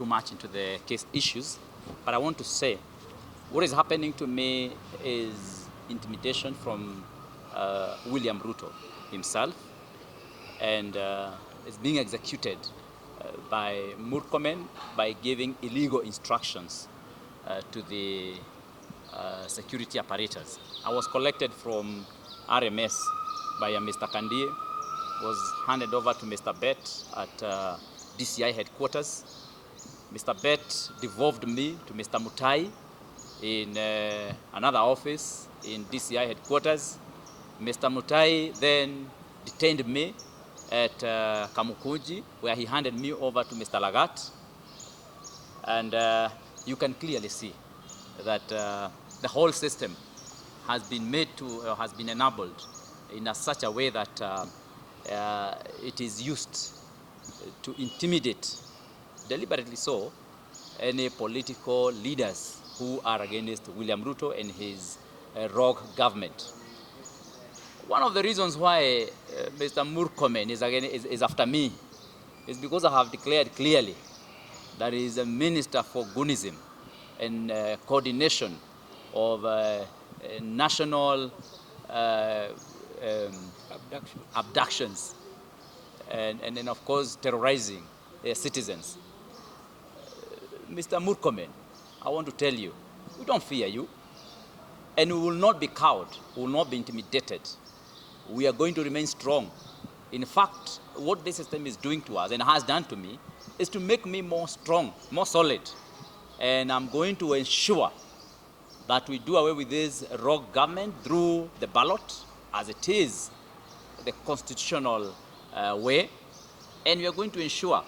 too much into the case issues, but I want to say what is happening to me is intimidation from William Ruto himself, and is being executed by Murkomen by giving illegal instructions to the security apparatus. I was collected from RMS by Mr. Kandie, was handed over to Mr. Bet at DCI headquarters. Mr. Bet devolved me to Mr. Mutai in another office in DCI headquarters. Mr. Mutai then detained me at Kaguchia, where he handed me over to Mr. Lagat. And you can clearly see that the whole system has been made to, has been enabled in such a way that it is used to intimidate, deliberately so, any political leaders who are against William Ruto and his rogue government. One of the reasons why Mr. Murkomen is after me is because I have declared clearly that he is a minister for Gunism and coordination of national abductions and then of course terrorizing citizens. Mr. Murkomen, I want to tell you, we don't fear you, and we will not be cowed, we will not be intimidated. We are going to remain strong. In fact, what this system is doing to us and has done to me is to make me more strong, more solid. And I'm going to ensure that we do away with this rogue government through the ballot, as it is the constitutional way. And we are going to ensure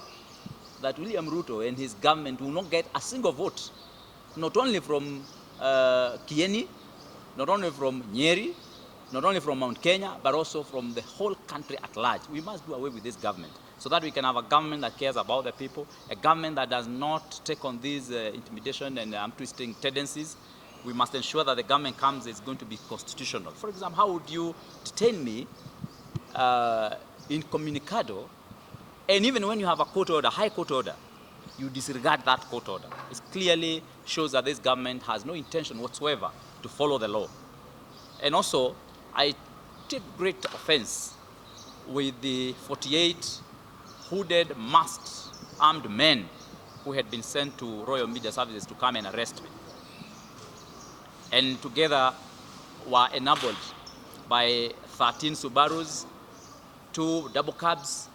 that William Ruto and his government will not get a single vote, not only from Kieni, not only from Nyeri, not only from Mount Kenya, but also from the whole country at large. We must do away with this government so that we can have a government that cares about the people, a government that does not take on these intimidation and twisting tendencies. We must ensure that the government comes is going to be constitutional. For example, how would you detain me incommunicado, and even when you have a court order, high court order, you disregard that court order? It clearly shows that this government has no intention whatsoever to follow the law. And also, I take great offense with the 48 hooded, masked, armed men who had been sent to Royal Media Services to come and arrest me. And together were enabled by 13 Subarus, 2 double cabs,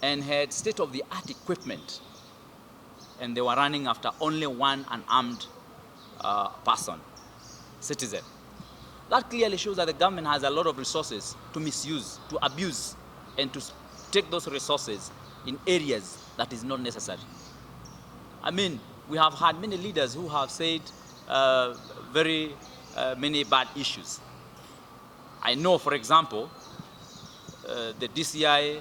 and had state-of-the-art equipment. And they were running after only one unarmed person, citizen. That clearly shows that the government has a lot of resources to misuse, to abuse, and to take those resources in areas that is not necessary. I mean, we have had many leaders who have said very many bad issues. I know, for example, the DCI,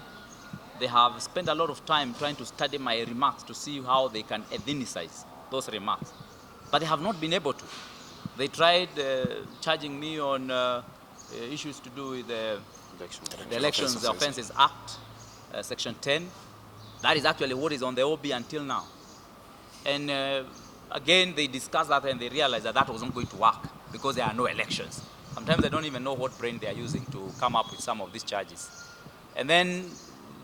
they have spent a lot of time trying to study my remarks to see how they can ethnicize those remarks. But they have not been able to. They tried charging me on issues to do with the Elections Offences Act, Section 10. That is actually what is on the OB until now. And again, they discussed that and they realized that that wasn't going to work because there are no elections. Sometimes they don't even know what brain they are using to come up with some of these charges. And then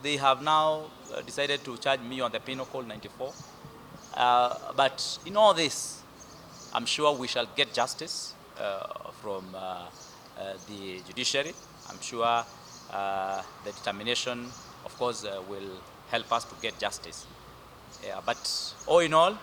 they have now decided to charge me on the Penal Code 94. But in all this, I'm sure we shall get justice from the judiciary. I'm sure the determination, of course, will help us to get justice. But all in all,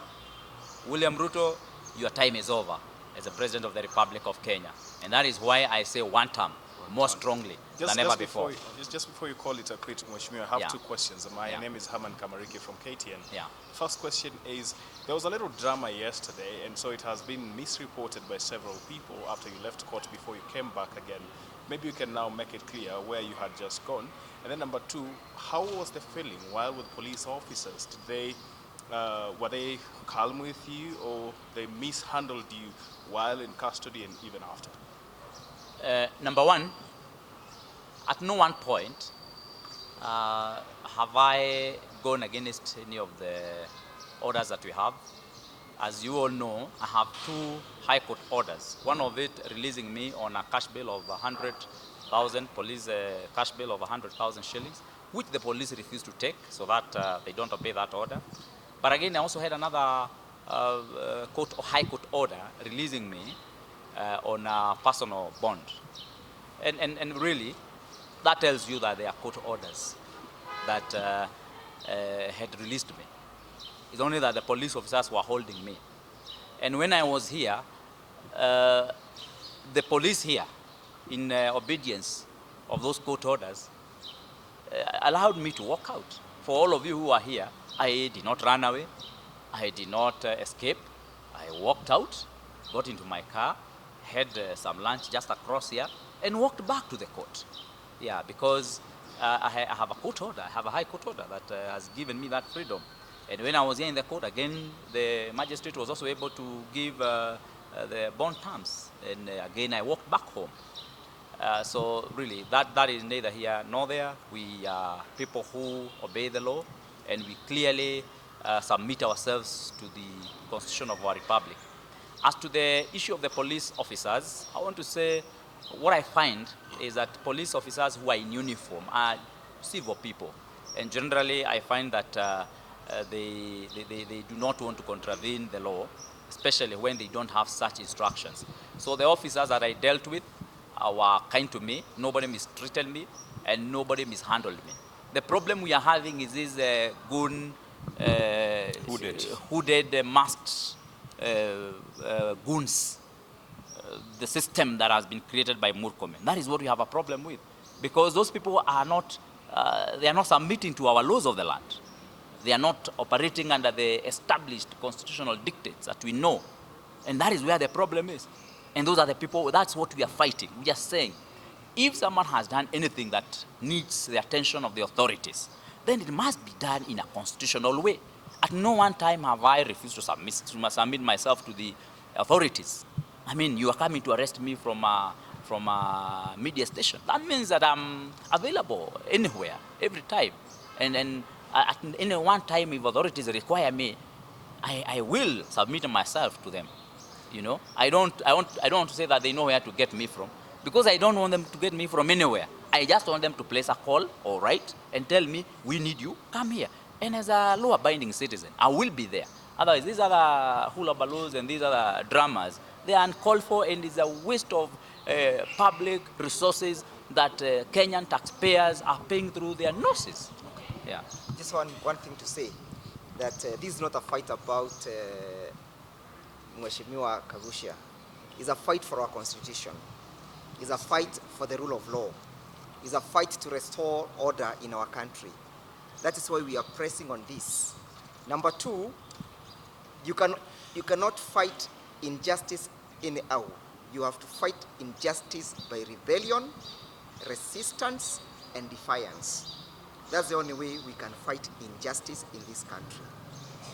William Ruto, your time is over as the President of the Republic of Kenya. And that is why I say one term more strongly than ever before. Just before you call it a quit, Mheshimiwa, I have 2 questions. My name is Herman Kamariki from KTN. First question is, there was a little drama yesterday, and so it has been misreported by several people after you left court before you came back again. Maybe you can now make it clear where you had just gone. And then number 2, how was the feeling while with police officers? Did they, were they calm with you, or they mishandled you while in custody and even after? Number 1, at no one point have I gone against any of the orders that we have. As you all know, I have 2 High Court orders. One of it releasing me on a cash bill of 100,000, police cash bill of 100,000 shillings, which the police refused to take, so that they don't obey that order. But again, I also had another High Court order releasing me on a personal bond. And really, that tells you that there are court orders that had released me. It's only that the police officers were holding me. And when I was here, the police here, in obedience of those court orders, allowed me to walk out. For all of you who are here, I did not run away. I did not escape. I walked out, got into my car, had some lunch just across here, and walked back to the court. Yeah, because I have a court order. I have a High Court order that has given me that freedom. And when I was here in the court, again, the magistrate was also able to give the bond terms. And again, I walked back home. So really, that is neither here nor there. We are people who obey the law, and we clearly submit ourselves to the Constitution of our Republic. As to the issue of the police officers, I want to say what I find is that police officers who are in uniform are civil people. And generally, I find that they do not want to contravene the law, especially when they don't have such instructions. So the officers that I dealt with were kind to me, nobody mistreated me, and nobody mishandled me. The problem we are having is these hooded, masked goons, the system that has been created by Mukurweini. That is what we have a problem with, because those people are not, they are not submitting to our laws of the land. They are not operating under the established constitutional dictates that we know. And that is where the problem is. And those are the people, that's what we are fighting. We are saying, if someone has done anything that needs the attention of the authorities, then it must be done in a constitutional way. At no one time have I refused to submit myself to the authorities. I mean, you are coming to arrest me from a media station. That means that I'm available anywhere, every time. And at any one time, if authorities require me, I will submit myself to them. You know, I don't want to say that they know where to get me from, because I don't want them to get me from anywhere. I just want them to place a call or write and tell me, we need you, come here. And as a law-abiding citizen, I will be there. Otherwise, these other hula balloons and these other dramas, they are uncalled for, and it's a waste of public resources that Kenyan taxpayers are paying through their noses. Okay. Yeah. Just one thing to say, that this is not a fight about Mheshimiwa Kaguchia. It's a fight for our constitution. It's a fight for the rule of law. It's a fight to restore order in our country. That is why we are pressing on this. Number two, you cannot fight injustice anyhow. You have to fight injustice by rebellion, resistance, and defiance. That's the only way we can fight injustice in this country.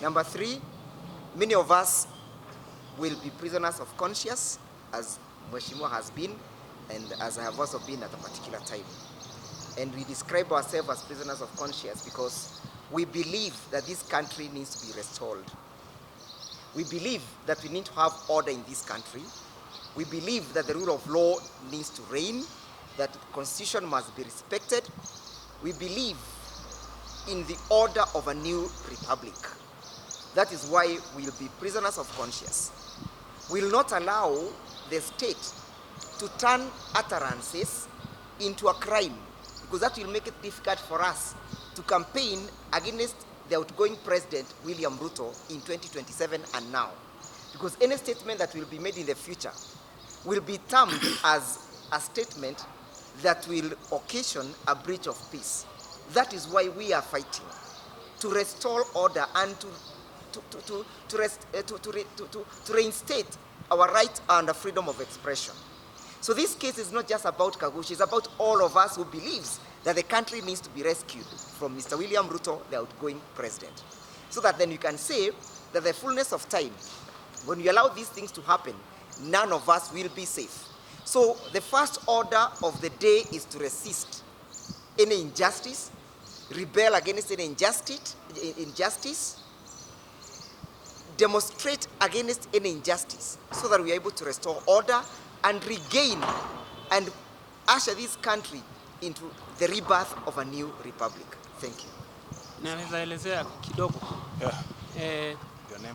Number three, many of us will be prisoners of conscience, as Mheshimiwa has been, and as I have also been at a particular time. And we describe ourselves as prisoners of conscience because we believe that this country needs to be restored. We believe that we need to have order in this country. We believe that the rule of law needs to reign, that the constitution must be respected. We believe in the order of a new republic. That is why we'll be prisoners of conscience. We'll not allow the state to turn utterances into a crime, because that will make it difficult for us to campaign against the outgoing president, William Ruto, in 2027 and now. Because any statement that will be made in the future will be termed as a statement that will occasion a breach of peace. That is why we are fighting to restore order and to reinstate our right and freedom of expression. So this case is not just about Kaguchia, it's about all of us who believes that the country needs to be rescued from Mr. William Ruto, the outgoing president. So that then you can say that the fullness of time, when you allow these things to happen, none of us will be safe. So the first order of the day is to resist any injustice, rebel against any injustice, demonstrate against any injustice so that we are able to restore order and regain and usher this country into the rebirth of a new republic. Thank you. Naweza elezea kidogo. Yeah. Your name?